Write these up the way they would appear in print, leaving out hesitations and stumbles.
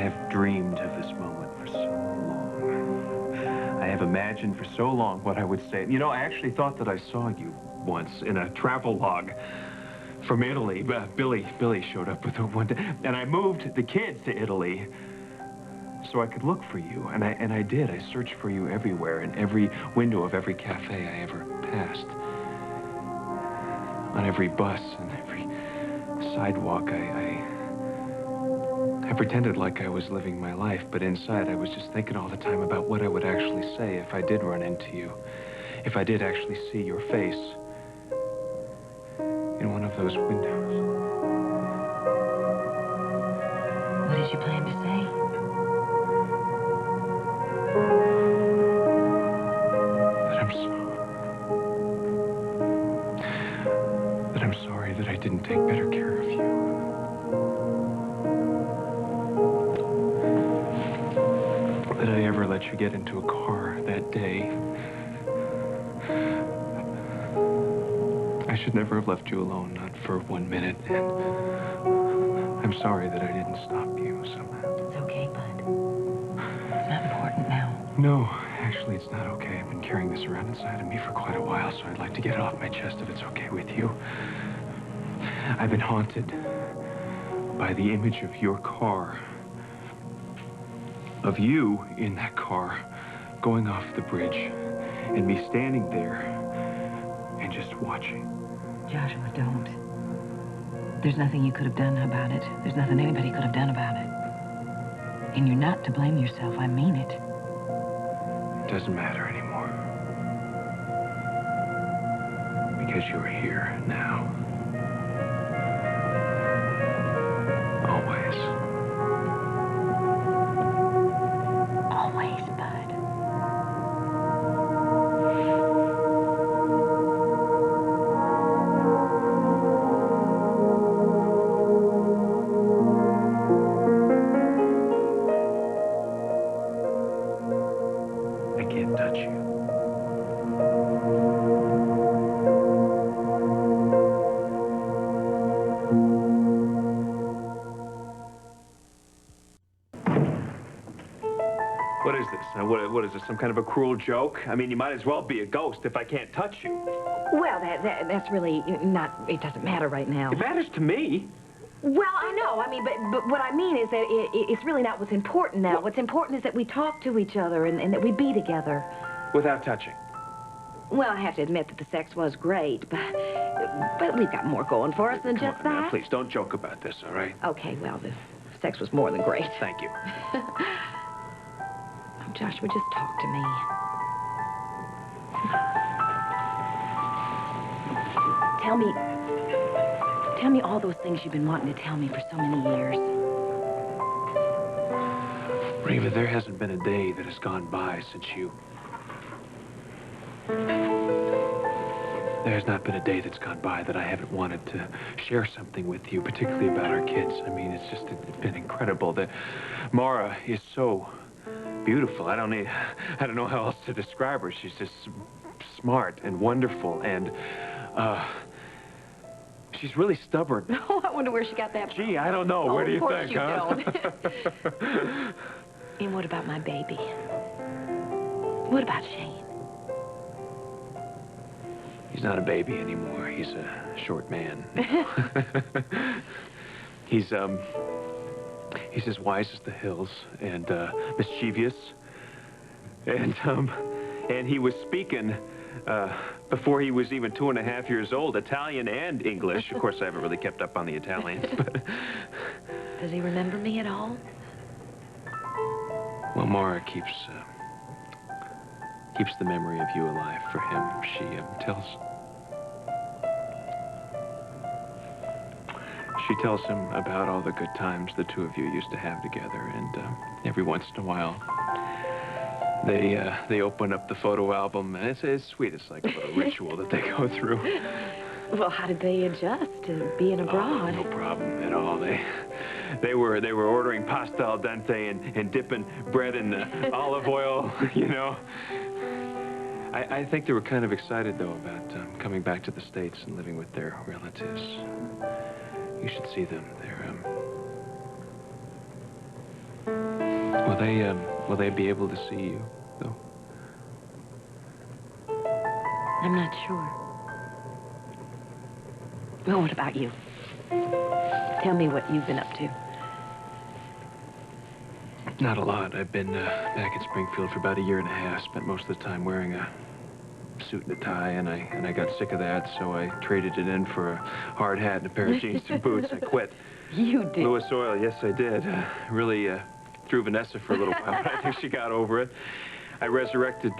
have dreamed of this moment for so long. I have imagined for so long what I would say. You know, I actually thought that I saw you once in a travel log from Italy. Billy showed up with her one day, and I moved the kids to Italy so I could look for you, and I did. I searched for you everywhere, in every window of every cafe I ever passed, on every bus and every sidewalk. I pretended like I was living my life, but inside I was just thinking all the time about what I would actually say if I did run into you, if I did actually see your face in one of those windows. What did you plan to say? That I'm sorry that I didn't take better care of you. That I ever let you get into a car that day. I should never have left you alone, not for 1 minute, and I'm sorry that I didn't stop you somehow. It's okay, bud. It's not important now. No, actually, it's not okay. I've been carrying this around inside of me for quite a while, so I'd like to get it off my chest if it's okay with you. I've been haunted by the image of your car, of you in that car going off the bridge, and me standing there and just watching. Joshua, don't. There's nothing you could have done about it. There's nothing anybody could have done about it. And you're not to blame yourself. I mean it. It doesn't matter anymore. Because you're here now. Always. Always, bud. I can't touch you. What is this? What is this, some kind of a cruel joke? I mean, you might as well be a ghost if I can't touch you. Well, that's really not, it doesn't matter right now. It matters to me. Well, I know. I mean, but what I mean is that it's really not what's important now. What's important is that we talk to each other and that we be together. Without touching. Well, I have to admit that the sex was great, but we've got more going for us than Come just on, that. now, please, don't joke about this, all right? Okay, well, the sex was more than great. Thank you. Oh, Joshua, just talk to me. Tell me all those things you've been wanting to tell me for so many years. Reva, there hasn't been a day that has gone by since you... There has not been a day that's gone by that I haven't wanted to share something with you, particularly about our kids. I mean, it's been incredible. That Mara is so beautiful. I don't know how else to describe her. She's just smart and wonderful, and she's really stubborn. Oh, I wonder where she got that from. Gee, I don't know. Where do you think, huh? Of course you don't. And what about my baby? What about Shane? He's not a baby anymore. He's a short man. He's as wise as the hills and mischievous. And he was speaking before he was even 2.5 years old, Italian and English. Of course, I haven't really kept up on the Italians, but... Does he remember me at all? Well, Mara keeps the memory of you alive for him. She tells him about all the good times the two of you used to have together, and every once in a while they open up the photo album, and it's sweet. It's like a little ritual that they go through. Well, how did they adjust to being abroad? Oh, no problem at all. They were ordering pasta al dente and dipping bread in olive oil, you know. I think they were kind of excited, though, about coming back to the States and living with their relatives. You should see them. They're will they be able to see you, though? I'm not sure. Well, what about you? Tell me what you've been up to. Not a lot. I've been back in Springfield for about a year and a half. Spent most of the time wearing a suit and a tie, and I got sick of that, so I traded it in for a hard hat and a pair of jeans and boots. I quit. You did. Louis Oil, yes, I did. Really threw Vanessa for a little while, but I think she got over it. I resurrected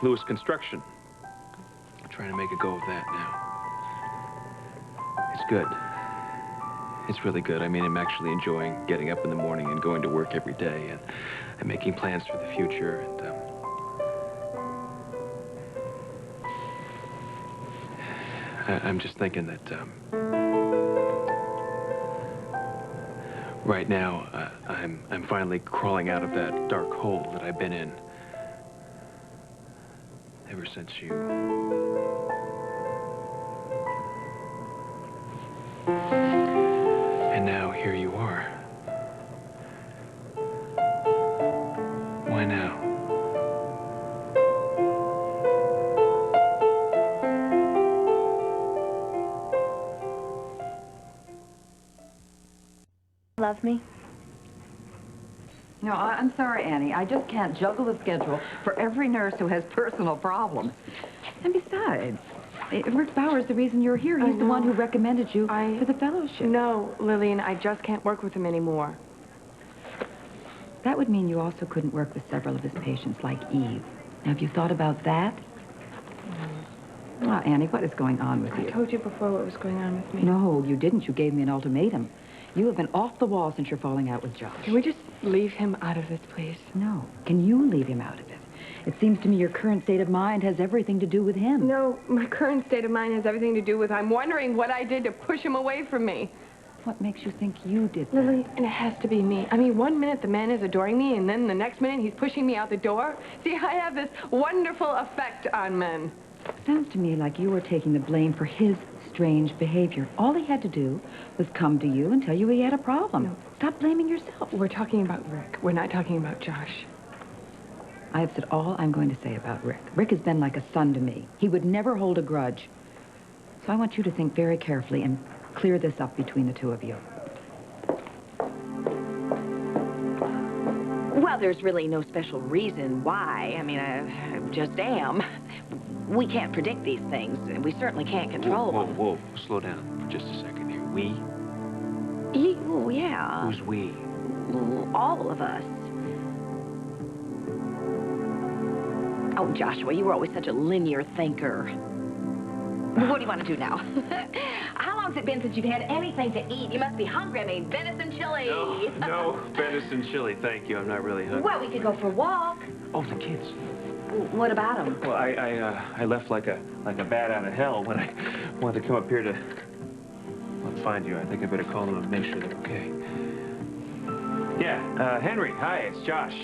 Lewis Construction. I'm trying to make a go of that now. It's good. It's really good. I mean, I'm actually enjoying getting up in the morning and going to work every day and making plans for the future. And I'm just thinking that right now I'm finally crawling out of that dark hole that I've been in ever since you. And now here you are. Why now? Love me? No, I'm sorry, Annie. I just can't juggle the schedule for every nurse who has personal problems. And besides, Rick Bauer's the reason you're here. He's the one who recommended you for the fellowship. No, Lillian, I just can't work with him anymore. That would mean you also couldn't work with several of his patients, like Eve. Now, have you thought about that? Well, Annie, what is going on with you? I told you before what was going on with me. No, you didn't. You gave me an ultimatum. You have been off the wall since you're falling out with Josh. Can we just leave him out of this, please? No. Can you leave him out of it? It seems to me your current state of mind has everything to do with him. No, my current state of mind has everything to do with I'm wondering what I did to push him away from me. What makes you think you did that? Lily, and it has to be me. I mean, one minute the man is adoring me, and then the next minute he's pushing me out the door. See, I have this wonderful effect on men. Sounds to me like you were taking the blame for his strange behavior. All he had to do was come to you and tell you he had a problem. No. Stop blaming yourself. We're talking about Rick. We're not talking about Josh. I have said all I'm going to say about Rick. Rick has been like a son to me. He would never hold a grudge. So I want you to think very carefully and clear this up between the two of you. Well, there's really no special reason why. I mean, I just am. We can't predict these things, and we certainly can't control them. Whoa, slow down for just a second here. We? Oh, yeah. Who's we? All of us. Oh, Joshua, you were always such a linear thinker. What do you want to do now? How long's it been since you've had anything to eat? You must be hungry. I mean, venison chili. No, venison chili, thank you. I'm not really hungry. Well, we could go for a walk. Oh, the kids. What about them? Well, I left like a bat out of hell when I wanted to come up here to find you. I think I better call them and make sure they're okay. Yeah, Henry, hi, it's Josh.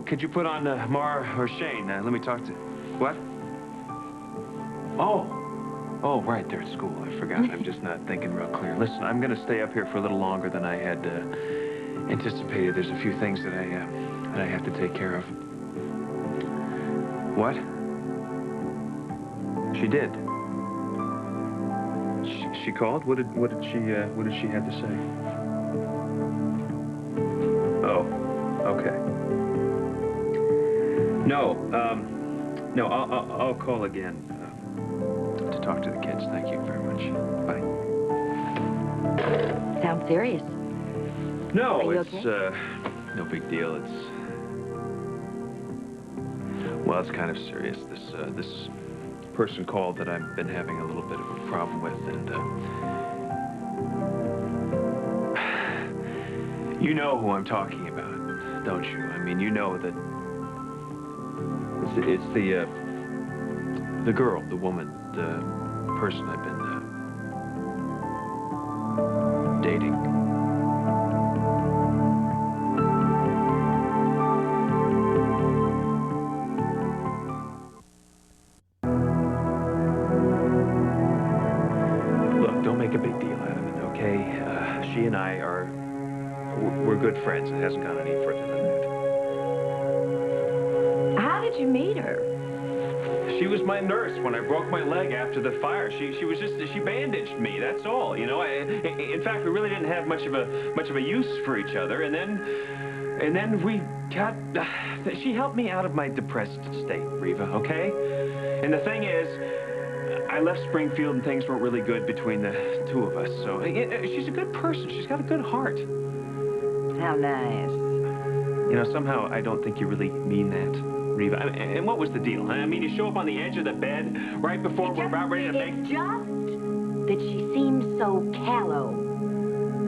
Could you put on Mar or Shane? Let me talk to... What? Oh, right, they're at school. I forgot. I'm just not thinking real clear. Listen, I'm going to stay up here for a little longer than I had anticipated. There's a few things that I have to take care of. What? She did. She called? What did she have to say? Oh, okay. No, I'll call again to talk to the kids. Thank you very much. Bye. Sounds serious. No, Are you it's okay? no big deal. Well, it's kind of serious. This person called that I've been having a little bit of a problem with, and you know who I'm talking about, don't you? I mean, you know that it's the girl, the woman, the person I've been dating. Look, don't make a big deal out of it, okay? She and I are we're good friends. It hasn't gone any further than that. How did you meet her? She was my nurse when I broke my leg after the fire. She bandaged me. That's all. You know. In fact, we really didn't have much of a use for each other. And then we got. She helped me out of my depressed state, Reva. Okay. And the thing is, I left Springfield and things weren't really good between the two of us. So she's a good person. She's got a good heart. How nice. You know, somehow I don't think you really mean that, Reva. And what was the deal? I mean, you show up on the edge of the bed right before we're about ready to make... It's just that she seems so callow.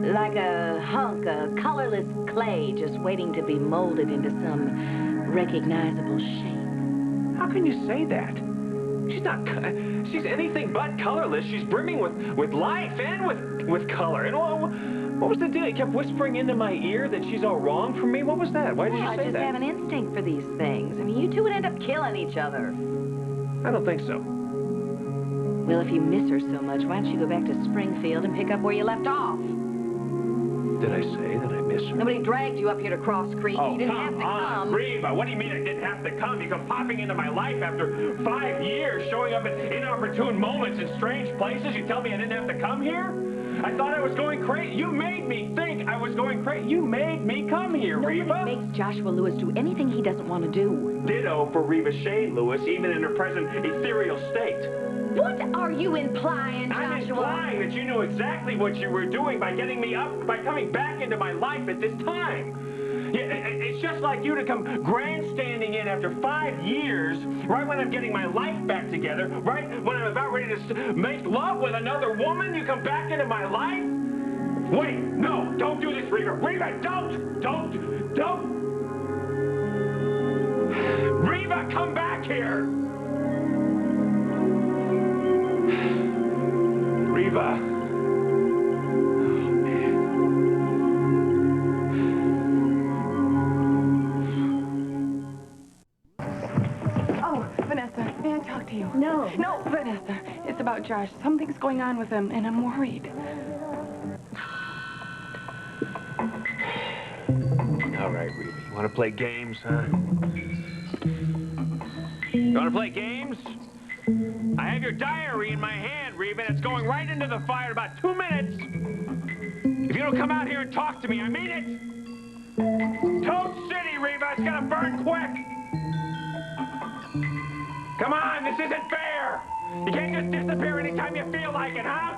Like a hunk of colorless clay just waiting to be molded into some recognizable shape. How can you say that? She's not... She's anything but colorless. She's brimming with life and with color. And what was the deal? You kept whispering into my ear that she's all wrong for me? What was that? Why did you say that? I just have an instinct for these things. I mean, you two would end up killing each other. I don't think so. Well, if you miss her so much, why don't you go back to Springfield and pick up where you left off? Did I say that I miss her? Nobody dragged you up here to Cross Creek. Oh, you didn't have to come. Reva, what do you mean I didn't have to come? You come popping into my life after 5 years, showing up at inopportune moments in strange places. You tell me I didn't have to come here? I thought I was going crazy. You made me think I was going crazy. You made me come here, Reva. Nobody makes Joshua Lewis do anything he doesn't want to do. Ditto for Reva Shane Lewis, even in her present ethereal state. What are you implying, Joshua? I'm implying that you knew exactly what you were doing by getting me up, by coming back into my life at this time. Yeah, it's just like you to come grandstanding in after 5 years, right when I'm getting my life back together, right when I'm about ready to make love with another woman, you come back into my life? Wait, no, don't do this, Reva. Reva, don't. Reva, come back here. Reva. Vanessa, may I talk to you? No. No, Vanessa. It's about Josh. Something's going on with him, and I'm worried. All right, Reva. You want to play games, huh? You want to play games? I have your diary in my hand, Reva, and it's going right into the fire in about 2 minutes. If you don't come out here and talk to me, I mean it. Toad City, Reva. It's gonna burn quick. Come on, this isn't fair. You can't just disappear anytime you feel like it, huh?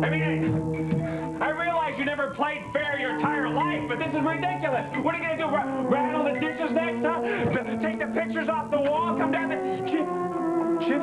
I mean, I realize you never played fair your entire life, but this is ridiculous. What are you gonna do, rattle the dishes next, huh? Take the pictures off the wall, come down the... Chip,